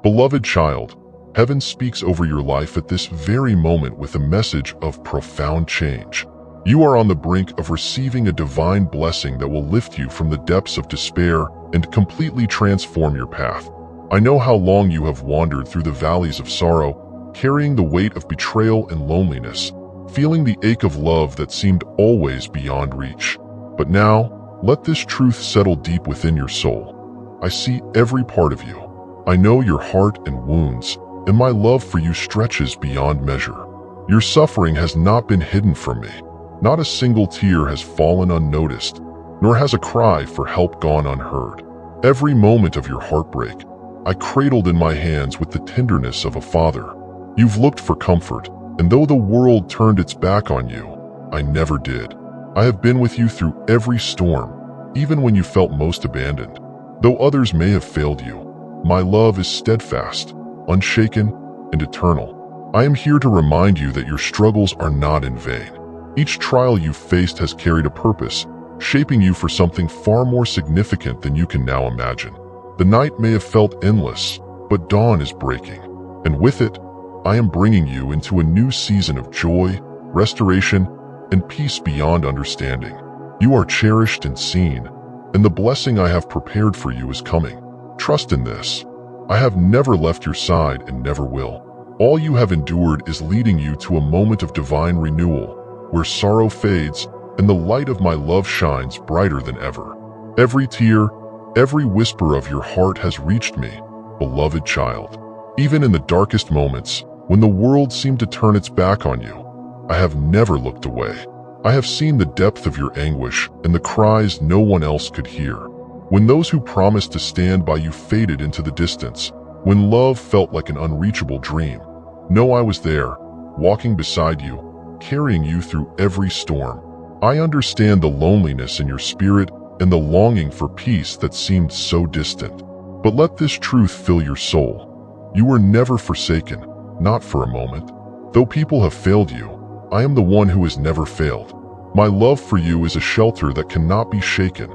Beloved child, heaven speaks over your life at this very moment with a message of profound change. You are on the brink of receiving a divine blessing that will lift you from the depths of despair and completely transform your path. I know how long you have wandered through the valleys of sorrow, carrying the weight of betrayal and loneliness, feeling the ache of love that seemed always beyond reach. But now, let this truth settle deep within your soul. I see every part of you. I know your heart and wounds, and my love for you stretches beyond measure. Your suffering has not been hidden from me. Not a single tear has fallen unnoticed, nor has a cry for help gone unheard. Every moment of your heartbreak, I cradled in my hands with the tenderness of a father. You've looked for comfort, and though the world turned its back on you, I never did. I have been with you through every storm, even when you felt most abandoned. Though others may have failed you, my love is steadfast, unshaken, and eternal. I am here to remind you that your struggles are not in vain. Each trial you've faced has carried a purpose, shaping you for something far more significant than you can now imagine. The night may have felt endless, but dawn is breaking, and with it, I am bringing you into a new season of joy, restoration, and peace beyond understanding. You are cherished and seen, and the blessing I have prepared for you is coming. Trust in this. I have never left your side and never will. All you have endured is leading you to a moment of divine renewal, where sorrow fades and the light of my love shines brighter than ever. Every tear, every whisper of your heart has reached me, beloved child. Even in the darkest moments, when the world seemed to turn its back on you, I have never looked away. I have seen the depth of your anguish and the cries no one else could hear. When those who promised to stand by you faded into the distance, when love felt like an unreachable dream, know I was there, walking beside you, carrying you through every storm. I understand the loneliness in your spirit and the longing for peace that seemed so distant. But let this truth fill your soul. You were never forsaken, not for a moment. Though people have failed you, I am the one who has never failed. My love for you is a shelter that cannot be shaken,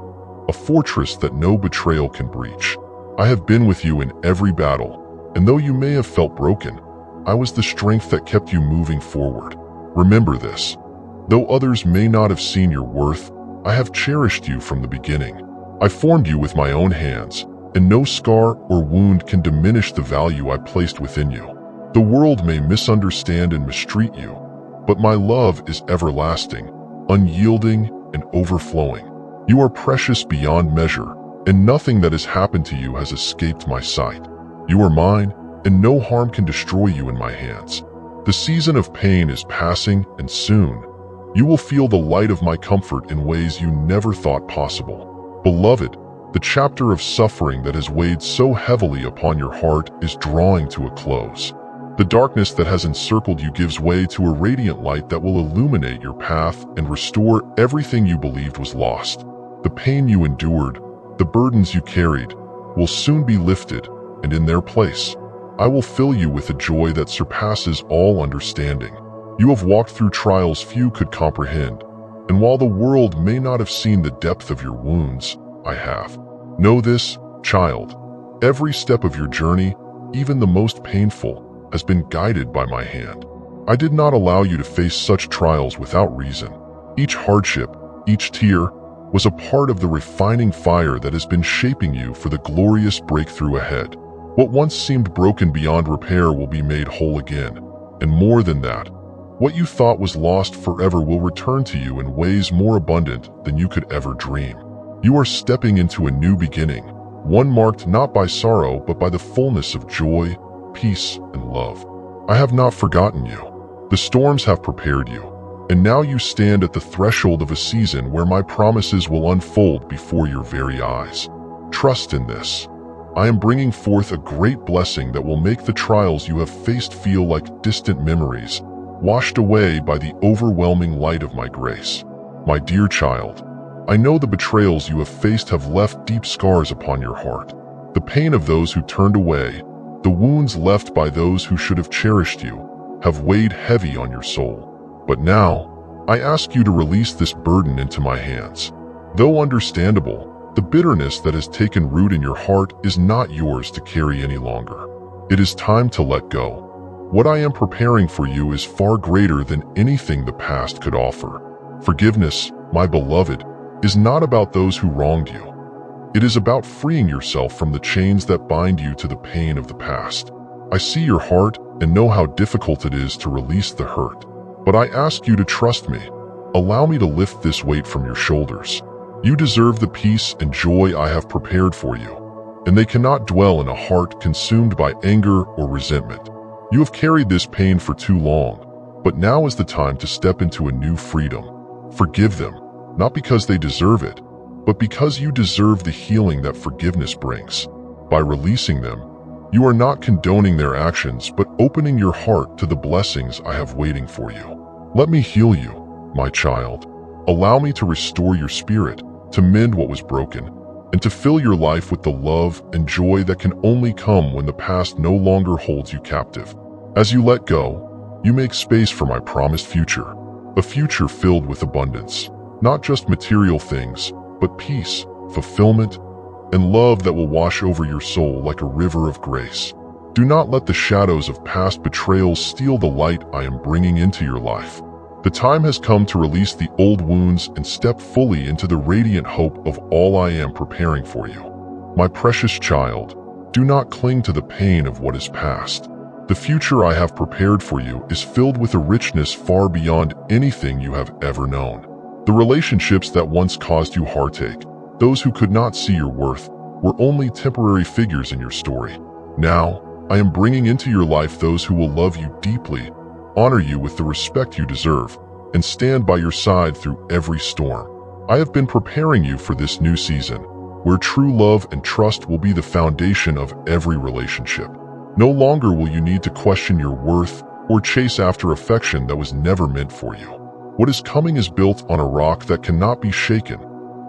a fortress that no betrayal can breach. I have been with you in every battle, and though you may have felt broken, I was the strength that kept you moving forward. Remember this. Though others may not have seen your worth, I have cherished you from the beginning. I formed you with my own hands, and no scar or wound can diminish the value I placed within you. The world may misunderstand and mistreat you, but my love is everlasting, unyielding, and overflowing. You are precious beyond measure, and nothing that has happened to you has escaped my sight. You are mine, and no harm can destroy you in my hands. The season of pain is passing, and soon, you will feel the light of my comfort in ways you never thought possible. Beloved, the chapter of suffering that has weighed so heavily upon your heart is drawing to a close. The darkness that has encircled you gives way to a radiant light that will illuminate your path and restore everything you believed was lost. The pain you endured, the burdens you carried, will soon be lifted, and in their place, I will fill you with a joy that surpasses all understanding. You have walked through trials few could comprehend, and while the world may not have seen the depth of your wounds, I have. Know this, child, every step of your journey, even the most painful, has been guided by my hand. I did not allow you to face such trials without reason. Each hardship, each tear, was a part of the refining fire that has been shaping you for the glorious breakthrough ahead. What once seemed broken beyond repair will be made whole again. And more than that, what you thought was lost forever will return to you in ways more abundant than you could ever dream. You are stepping into a new beginning, one marked not by sorrow but by the fullness of joy, peace, and love. I have not forgotten you. The storms have prepared you, and now you stand at the threshold of a season where my promises will unfold before your very eyes. Trust in this. I am bringing forth a great blessing that will make the trials you have faced feel like distant memories, washed away by the overwhelming light of my grace. My dear child, I know the betrayals you have faced have left deep scars upon your heart. The pain of those who turned away, the wounds left by those who should have cherished you, have weighed heavy on your soul. But now, I ask you to release this burden into my hands. Though understandable, the bitterness that has taken root in your heart is not yours to carry any longer. It is time to let go. What I am preparing for you is far greater than anything the past could offer. Forgiveness, my beloved, is not about those who wronged you. It is about freeing yourself from the chains that bind you to the pain of the past. I see your heart and know how difficult it is to release the hurt. But I ask you to trust me. Allow me to lift this weight from your shoulders. You deserve the peace and joy I have prepared for you, and they cannot dwell in a heart consumed by anger or resentment. You have carried this pain for too long, but now is the time to step into a new freedom. Forgive them, not because they deserve it, but because you deserve the healing that forgiveness brings. By releasing them, you are not condoning their actions, but opening your heart to the blessings I have waiting for you. Let me heal you, my child. Allow me to restore your spirit, to mend what was broken, and to fill your life with the love and joy that can only come when the past no longer holds you captive. As you let go, you make space for my promised future, a future filled with abundance, not just material things, but peace, fulfillment, and love that will wash over your soul like a river of grace. Do not let the shadows of past betrayals steal the light I am bringing into your life. The time has come to release the old wounds and step fully into the radiant hope of all I am preparing for you. My precious child, do not cling to the pain of what is past. The future I have prepared for you is filled with a richness far beyond anything you have ever known. The relationships that once caused you heartache, those who could not see your worth, were only temporary figures in your story. Now, I am bringing into your life those who will love you deeply, honor you with the respect you deserve, and stand by your side through every storm. I have been preparing you for this new season, where true love and trust will be the foundation of every relationship. No longer will you need to question your worth or chase after affection that was never meant for you. What is coming is built on a rock that cannot be shaken,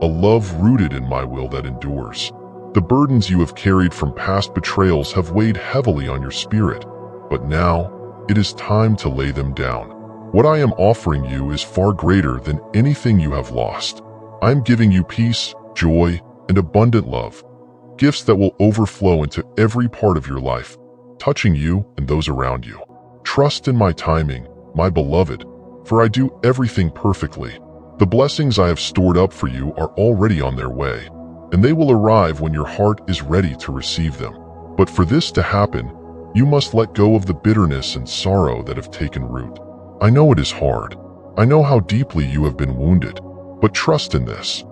a love rooted in my will that endures. The burdens you have carried from past betrayals have weighed heavily on your spirit, but now it is time to lay them down. What I am offering you is far greater than anything you have lost. I am giving you peace, joy, and abundant love, gifts that will overflow into every part of your life, touching you and those around you. Trust in my timing, my beloved, for I do everything perfectly. The blessings I have stored up for you are already on their way, and they will arrive when your heart is ready to receive them. But for this to happen, you must let go of the bitterness and sorrow that have taken root. I know it is hard. I know how deeply you have been wounded, but trust in this.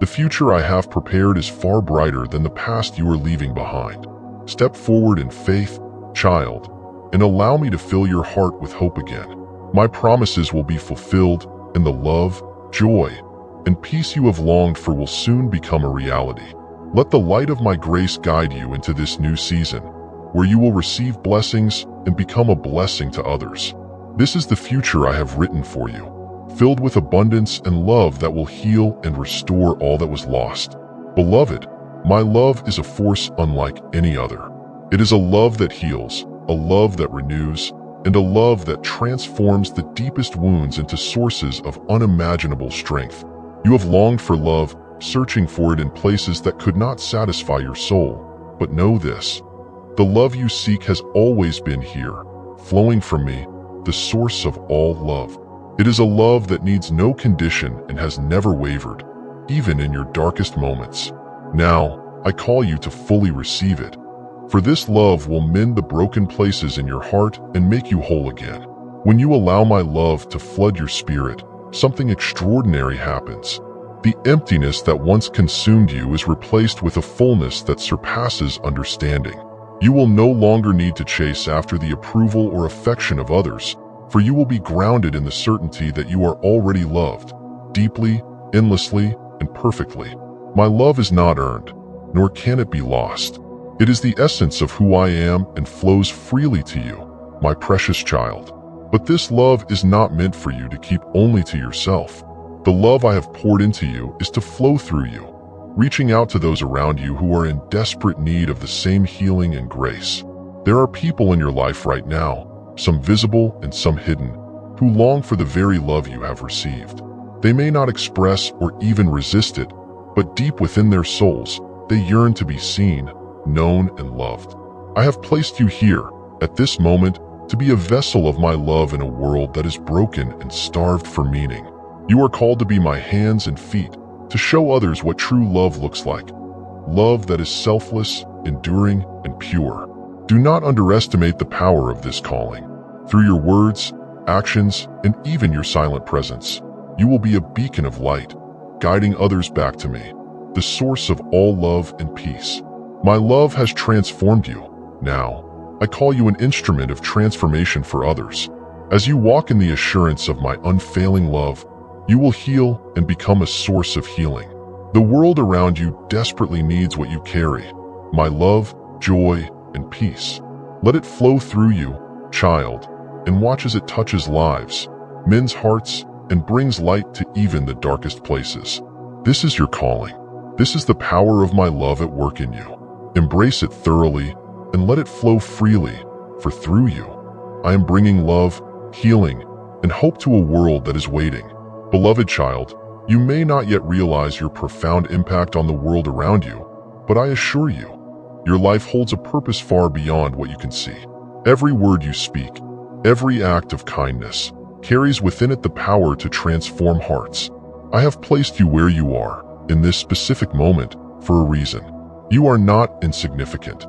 The future I have prepared is far brighter than the past you are leaving behind. Step forward in faith, child, and allow me to fill your heart with hope again. My promises will be fulfilled, and the love, joy, and peace you have longed for will soon become a reality. Let the light of my grace guide you into this new season, where you will receive blessings and become a blessing to others. This is the future I have written for you, filled with abundance and love that will heal and restore all that was lost. Beloved, my love is a force unlike any other. It is a love that heals, a love that renews, and a love that transforms the deepest wounds into sources of unimaginable strength. You have longed for love, searching for it in places that could not satisfy your soul. But know this, the love you seek has always been here, flowing from me, the source of all love. It is a love that needs no condition and has never wavered, even in your darkest moments. Now, I call you to fully receive it. For this love will mend the broken places in your heart and make you whole again. When you allow my love to flood your spirit, something extraordinary happens. The emptiness that once consumed you is replaced with a fullness that surpasses understanding. You will no longer need to chase after the approval or affection of others, for you will be grounded in the certainty that you are already loved, deeply, endlessly, and perfectly. My love is not earned, nor can it be lost. It is the essence of who I am and flows freely to you, my precious child. But this love is not meant for you to keep only to yourself. The love I have poured into you is to flow through you, reaching out to those around you who are in desperate need of the same healing and grace. There are people in your life right now, some visible and some hidden, who long for the very love you have received. They may not express or even resist it, but deep within their souls, they yearn to be seen, known, and loved. I have placed you here, at this moment, to be a vessel of my love in a world that is broken and starved for meaning. You are called to be my hands and feet, to show others what true love looks like. Love that is selfless, enduring, and pure. Do not underestimate the power of this calling. Through your words, actions, and even your silent presence, you will be a beacon of light, guiding others back to me, the source of all love and peace. My love has transformed you. Now, I call you an instrument of transformation for others. As you walk in the assurance of my unfailing love, you will heal and become a source of healing. The world around you desperately needs what you carry, my love, joy, and peace. Let it flow through you, child, and watch as it touches lives, men's hearts, and brings light to even the darkest places. This is your calling. This is the power of my love at work in you. Embrace it thoroughly and let it flow freely, for through you, I am bringing love, healing, and hope to a world that is waiting. Beloved child, you may not yet realize your profound impact on the world around you, but I assure you, your life holds a purpose far beyond what you can see. Every word you speak, every act of kindness, carries within it the power to transform hearts. I have placed you where you are, in this specific moment, for a reason. You are not insignificant.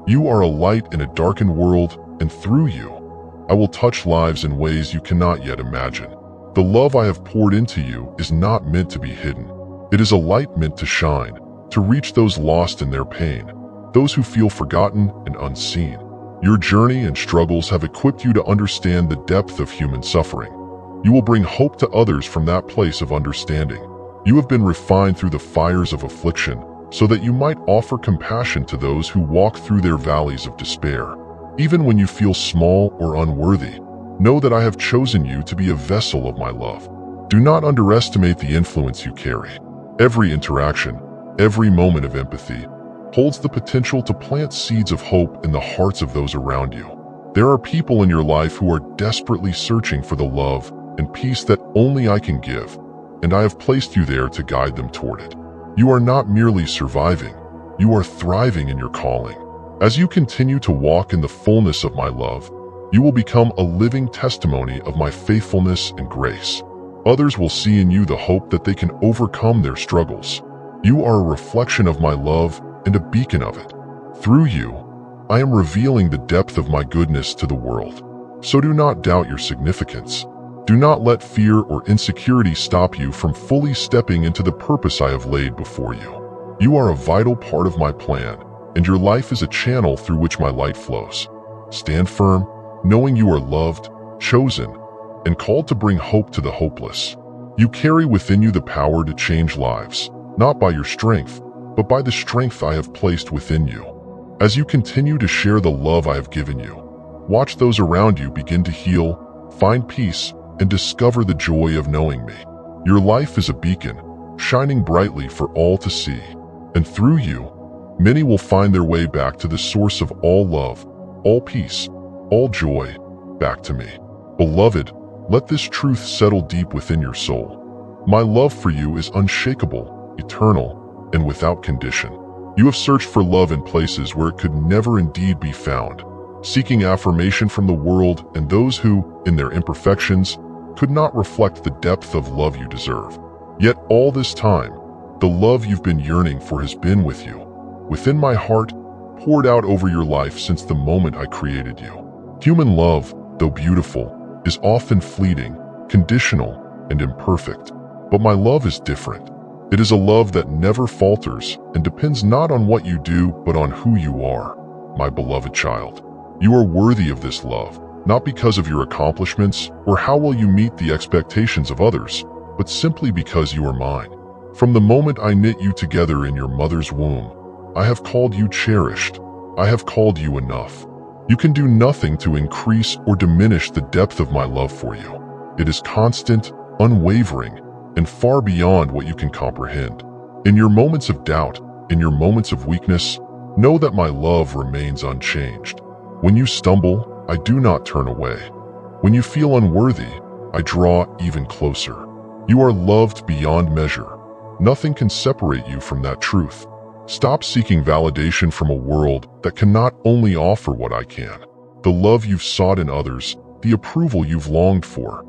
You are a light in a darkened world, and through you, I will touch lives in ways you cannot yet imagine. The love I have poured into you is not meant to be hidden. It is a light meant to shine, to reach those lost in their pain, those who feel forgotten and unseen. Your journey and struggles have equipped you to understand the depth of human suffering. You will bring hope to others from that place of understanding. You have been refined through the fires of affliction, so that you might offer compassion to those who walk through their valleys of despair. Even when you feel small or unworthy, know that I have chosen you to be a vessel of my love. Do not underestimate the influence you carry. Every interaction, every moment of empathy, holds the potential to plant seeds of hope in the hearts of those around you. There are people in your life who are desperately searching for the love and peace that only I can give, and I have placed you there to guide them toward it. You are not merely surviving, you are thriving in your calling. As you continue to walk in the fullness of my love, you will become a living testimony of my faithfulness and grace. Others will see in you the hope that they can overcome their struggles. You are a reflection of my love and a beacon of it. Through you, I am revealing the depth of my goodness to the world. So do not doubt your significance. Do not let fear or insecurity stop you from fully stepping into the purpose I have laid before you. You are a vital part of my plan, and your life is a channel through which my light flows. Stand firm, knowing you are loved, chosen, and called to bring hope to the hopeless. You carry within you the power to change lives, not by your strength, but by the strength I have placed within you. As you continue to share the love I have given you, watch those around you begin to heal, find peace, and discover the joy of knowing me. Your life is a beacon, shining brightly for all to see. And through you, many will find their way back to the source of all love, all peace, all joy, back to me. Beloved, let this truth settle deep within your soul. My love for you is unshakable, eternal, and without condition. You have searched for love in places where it could never indeed be found, seeking affirmation from the world and those who, in their imperfections, could not reflect the depth of love you deserve. Yet all this time, the love you've been yearning for has been with you, within my heart, poured out over your life since the moment I created you. Human love, though beautiful, is often fleeting, conditional, and imperfect. But my love is different. It is a love that never falters and depends not on what you do, but on who you are, my beloved child. You are worthy of this love, not because of your accomplishments or how well you meet the expectations of others, but simply because you are mine. From the moment I knit you together in your mother's womb, I have called you cherished. I have called you enough. You can do nothing to increase or diminish the depth of my love for you. It is constant, unwavering, and far beyond what you can comprehend. In your moments of doubt, in your moments of weakness, know that my love remains unchanged. When you stumble, I do not turn away. When you feel unworthy, I draw even closer. You are loved beyond measure. Nothing can separate you from that truth. Stop seeking validation from a world that cannot only offer what I can. The love you've sought in others, the approval you've longed for.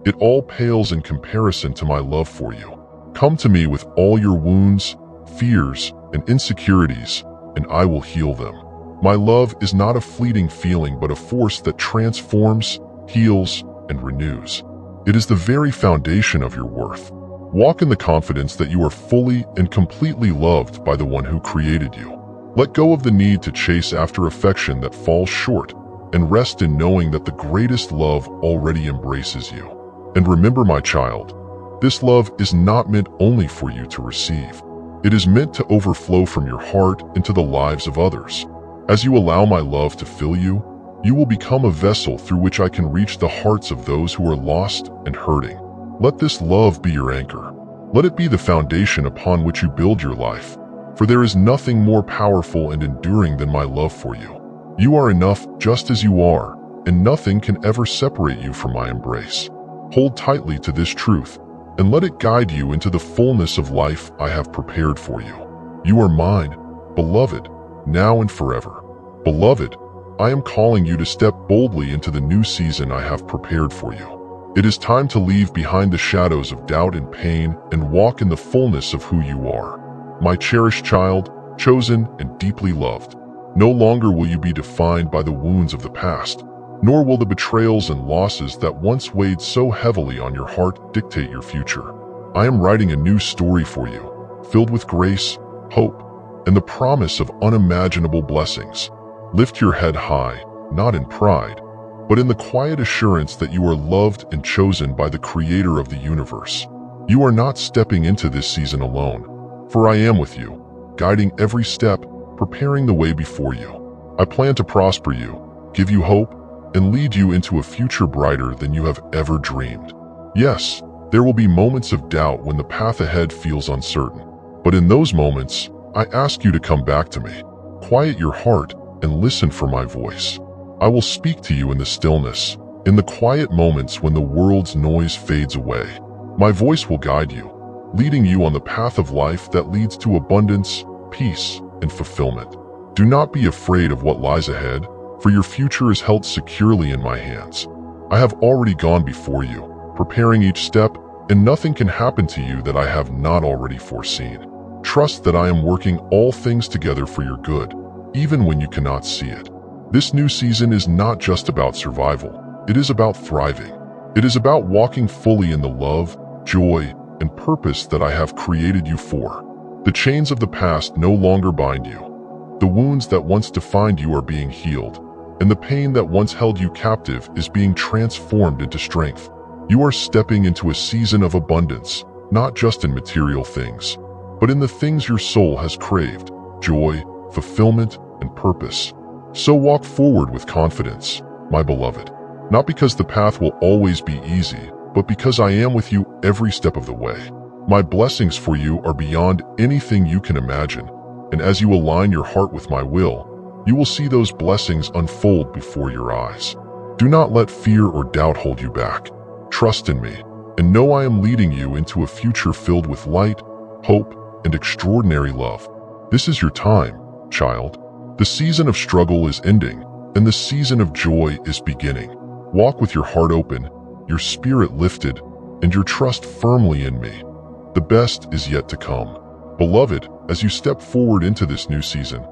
It all pales in comparison to my love for you. Come to me with all your wounds, fears, and insecurities, and I will heal them. My love is not a fleeting feeling but a force that transforms, heals, and renews. It is the very foundation of your worth. Walk in the confidence that you are fully and completely loved by the one who created you. Let go of the need to chase after affection that falls short, and rest in knowing that the greatest love already embraces you. And remember, my child, this love is not meant only for you to receive. It is meant to overflow from your heart into the lives of others. As you allow my love to fill you, you will become a vessel through which I can reach the hearts of those who are lost and hurting. Let this love be your anchor. Let it be the foundation upon which you build your life, for there is nothing more powerful and enduring than my love for you. You are enough just as you are, and nothing can ever separate you from my embrace. Hold tightly to this truth, and let it guide you into the fullness of life I have prepared for you. You are mine, beloved, now and forever. Beloved, I am calling you to step boldly into the new season I have prepared for you. It is time to leave behind the shadows of doubt and pain and walk in the fullness of who you are. My cherished child, chosen and deeply loved. No longer will you be defined by the wounds of the past, nor will the betrayals and losses that once weighed so heavily on your heart dictate your future. I am writing a new story for you, filled with grace, hope, and the promise of unimaginable blessings. Lift your head high, not in pride, but in the quiet assurance that you are loved and chosen by the Creator of the universe. You are not stepping into this season alone, for I am with you, guiding every step, preparing the way before you. I plan to prosper you, give you hope, and lead you into a future brighter than you have ever dreamed. Yes, there will be moments of doubt when the path ahead feels uncertain, but in those moments, I ask you to come back to me. Quiet your heart and listen for my voice. I will speak to you in the stillness, in the quiet moments when the world's noise fades away. My voice will guide you, leading you on the path of life that leads to abundance, peace, and fulfillment. Do not be afraid of what lies ahead, for your future is held securely in my hands. I have already gone before you, preparing each step, and nothing can happen to you that I have not already foreseen. Trust that I am working all things together for your good, even when you cannot see it. This new season is not just about survival, it is about thriving. It is about walking fully in the love, joy, and purpose that I have created you for. The chains of the past no longer bind you. The wounds that once defined you are being healed, and the pain that once held you captive is being transformed into strength. You are stepping into a season of abundance, not just in material things, but in the things your soul has craved: joy, fulfillment, and purpose. So walk forward with confidence, my beloved, not because the path will always be easy, but because I am with you every step of the way. My blessings for you are beyond anything you can imagine, and as you align your heart with my will, you will see those blessings unfold before your eyes. Do not let fear or doubt hold you back. Trust in me, and know I am leading you into a future filled with light, hope, and extraordinary love. This is your time, child. The season of struggle is ending, and the season of joy is beginning. Walk with your heart open, your spirit lifted, and your trust firmly in me. The best is yet to come. Beloved, as you step forward into this new season,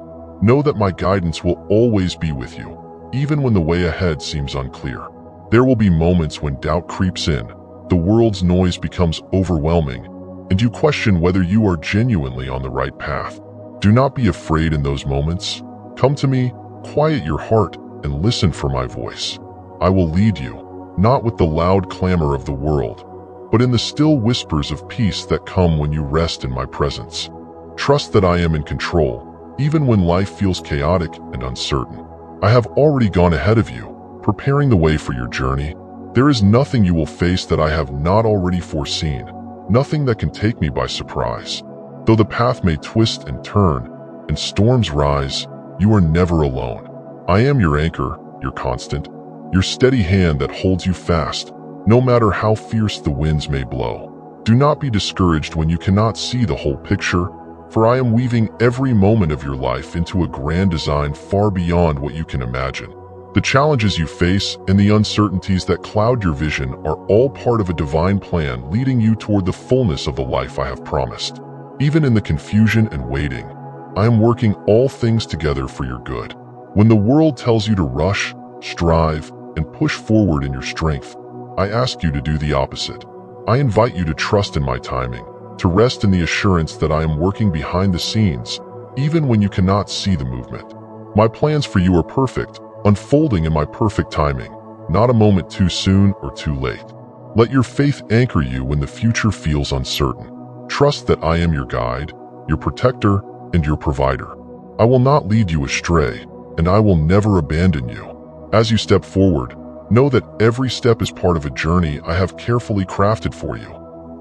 know that my guidance will always be with you, even when the way ahead seems unclear. There will be moments when doubt creeps in, the world's noise becomes overwhelming, and you question whether you are genuinely on the right path. Do not be afraid in those moments. Come to me, quiet your heart, and listen for my voice. I will lead you, not with the loud clamor of the world, but in the still whispers of peace that come when you rest in my presence. Trust that I am in control, even when life feels chaotic and uncertain. I have already gone ahead of you, preparing the way for your journey. There is nothing you will face that I have not already foreseen, nothing that can take me by surprise. Though the path may twist and turn, and storms rise, you are never alone. I am your anchor, your constant, your steady hand that holds you fast, no matter how fierce the winds may blow. Do not be discouraged when you cannot see the whole picture, for I am weaving every moment of your life into a grand design far beyond what you can imagine. The challenges you face and the uncertainties that cloud your vision are all part of a divine plan leading you toward the fullness of the life I have promised. Even in the confusion and waiting, I am working all things together for your good. When the world tells you to rush, strive, and push forward in your strength, I ask you to do the opposite. I invite you to trust in my timing, to rest in the assurance that I am working behind the scenes, even when you cannot see the movement. My plans for you are perfect, unfolding in my perfect timing, not a moment too soon or too late. Let your faith anchor you when the future feels uncertain. Trust that I am your guide, your protector, and your provider. I will not lead you astray, and I will never abandon you. As you step forward, know that every step is part of a journey I have carefully crafted for you,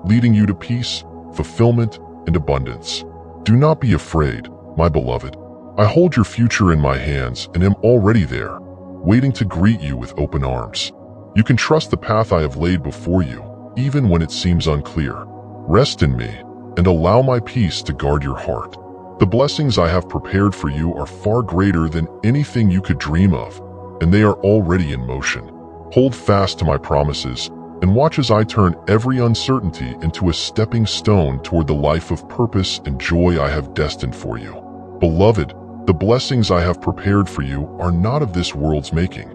leading you to peace, fulfillment, and abundance. Do not be afraid, my beloved. I hold your future in my hands and am already there, waiting to greet you with open arms. You can trust the path I have laid before you, even when it seems unclear. Rest in me and allow my peace to guard your heart. The blessings I have prepared for you are far greater than anything you could dream of, and they are already in motion. Hold fast to my promises and watch as I turn every uncertainty into a stepping stone toward the life of purpose and joy I have destined for you. Beloved, the blessings I have prepared for you are not of this world's making.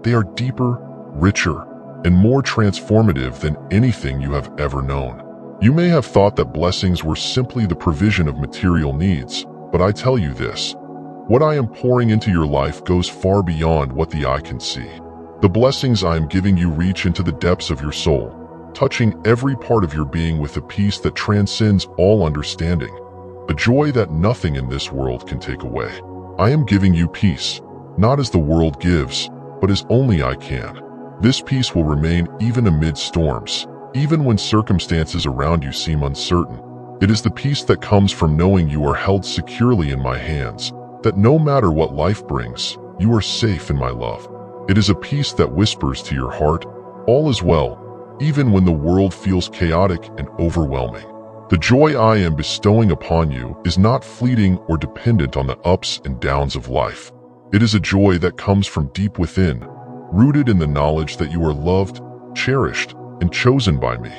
They are deeper, richer, and more transformative than anything you have ever known. You may have thought that blessings were simply the provision of material needs, but I tell you this: what I am pouring into your life goes far beyond what the eye can see. The blessings I am giving you reach into the depths of your soul, touching every part of your being with a peace that transcends all understanding, a joy that nothing in this world can take away. I am giving you peace, not as the world gives, but as only I can. This peace will remain even amid storms, even when circumstances around you seem uncertain. It is the peace that comes from knowing you are held securely in my hands, that no matter what life brings, you are safe in my love. It is a peace that whispers to your heart, all is well, even when the world feels chaotic and overwhelming. The joy I am bestowing upon you is not fleeting or dependent on the ups and downs of life. It is a joy that comes from deep within, rooted in the knowledge that you are loved, cherished, and chosen by me.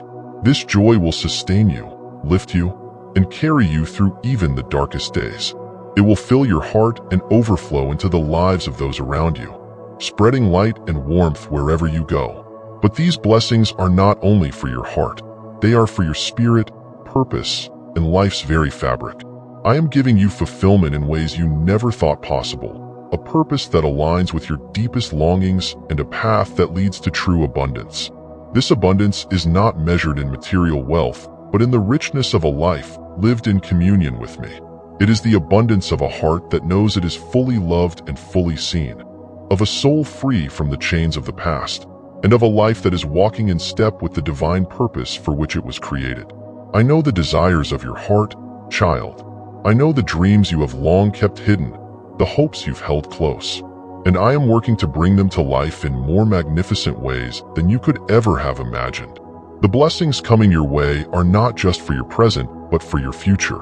This joy will sustain you, lift you, and carry you through even the darkest days. It will fill your heart and overflow into the lives of those around you, spreading light and warmth wherever you go. But these blessings are not only for your heart, they are for your spirit, purpose, and life's very fabric. I am giving you fulfillment in ways you never thought possible, a purpose that aligns with your deepest longings and a path that leads to true abundance. This abundance is not measured in material wealth, but in the richness of a life lived in communion with me. It is the abundance of a heart that knows it is fully loved and fully seen, of a soul free from the chains of the past, and of a life that is walking in step with the divine purpose for which it was created. I know the desires of your heart, child. I know the dreams you have long kept hidden, the hopes you've held close, and I am working to bring them to life in more magnificent ways than you could ever have imagined. The blessings coming your way are not just for your present, but for your future.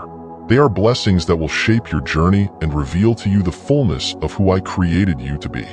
They are blessings that will shape your journey and reveal to you the fullness of who I created you to be.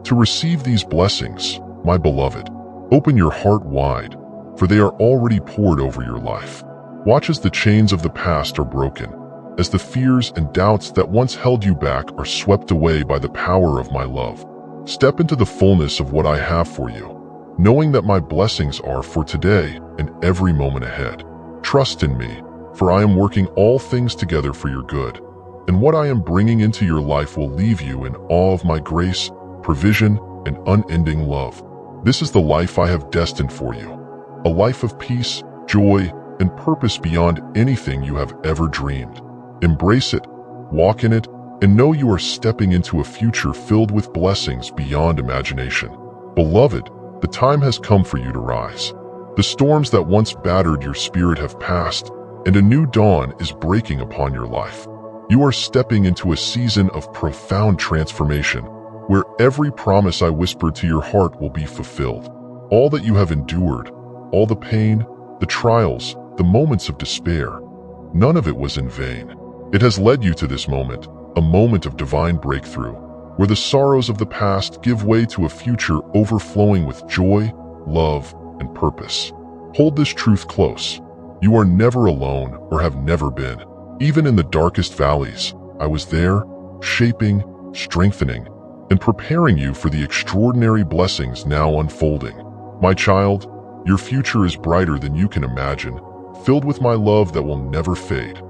To receive these blessings, my beloved, open your heart wide, for they are already poured over your life. Watch as the chains of the past are broken, as the fears and doubts that once held you back are swept away by the power of my love. Step into the fullness of what I have for you, knowing that my blessings are for today and every moment ahead. Trust in me, for I am working all things together for your good, and what I am bringing into your life will leave you in awe of my grace, provision, and unending love. This is the life I have destined for you, a life of peace, joy, and purpose beyond anything you have ever dreamed. Embrace it, walk in it, and know you are stepping into a future filled with blessings beyond imagination. Beloved, the time has come for you to rise. The storms that once battered your spirit have passed, and a new dawn is breaking upon your life. You are stepping into a season of profound transformation, where every promise I whispered to your heart will be fulfilled. All that you have endured, all the pain, the trials, the moments of despair, none of it was in vain. It has led you to this moment, a moment of divine breakthrough, where the sorrows of the past give way to a future overflowing with joy, love, and purpose. Hold this truth close. You are never alone or have never been. Even in the darkest valleys, I was there, shaping, strengthening, and preparing you for the extraordinary blessings now unfolding. My child, your future is brighter than you can imagine, filled with my love that will never fade,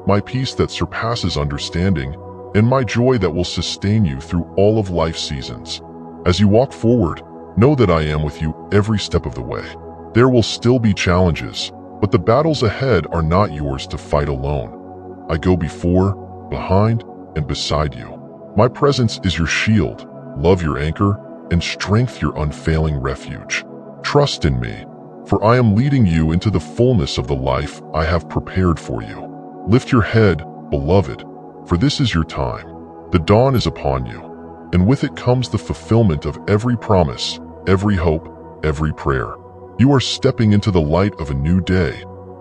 my peace that surpasses understanding, and my joy that will sustain you through all of life's seasons. As you walk forward, know that I am with you every step of the way. There will still be challenges, but the battles ahead are not yours to fight alone. I go before, behind, and beside you. My presence is your shield, love your anchor, and strength your unfailing refuge. Trust in me, for I am leading you into the fullness of the life I have prepared for you. Lift your head, beloved, for this is your time. The dawn is upon you, and with it comes the fulfillment of every promise, every hope, every prayer. You are stepping into the light of a new day,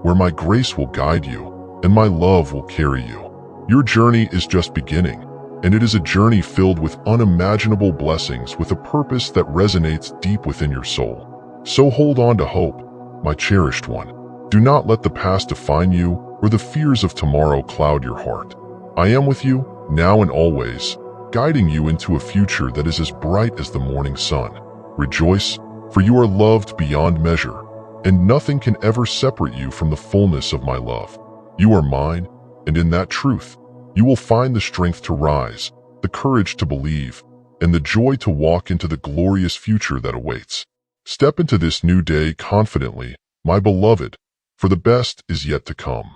where my grace will guide you, and my love will carry you. Your journey is just beginning, and it is a journey filled with unimaginable blessings with a purpose that resonates deep within your soul. So hold on to hope, my cherished one. Do not let the past define you or the fears of tomorrow cloud your heart. I am with you, now and always, guiding you into a future that is as bright as the morning sun. Rejoice, for you are loved beyond measure, and nothing can ever separate you from the fullness of my love. You are mine, and in that truth, you will find the strength to rise, the courage to believe, and the joy to walk into the glorious future that awaits. Step into this new day confidently, my beloved, for the best is yet to come.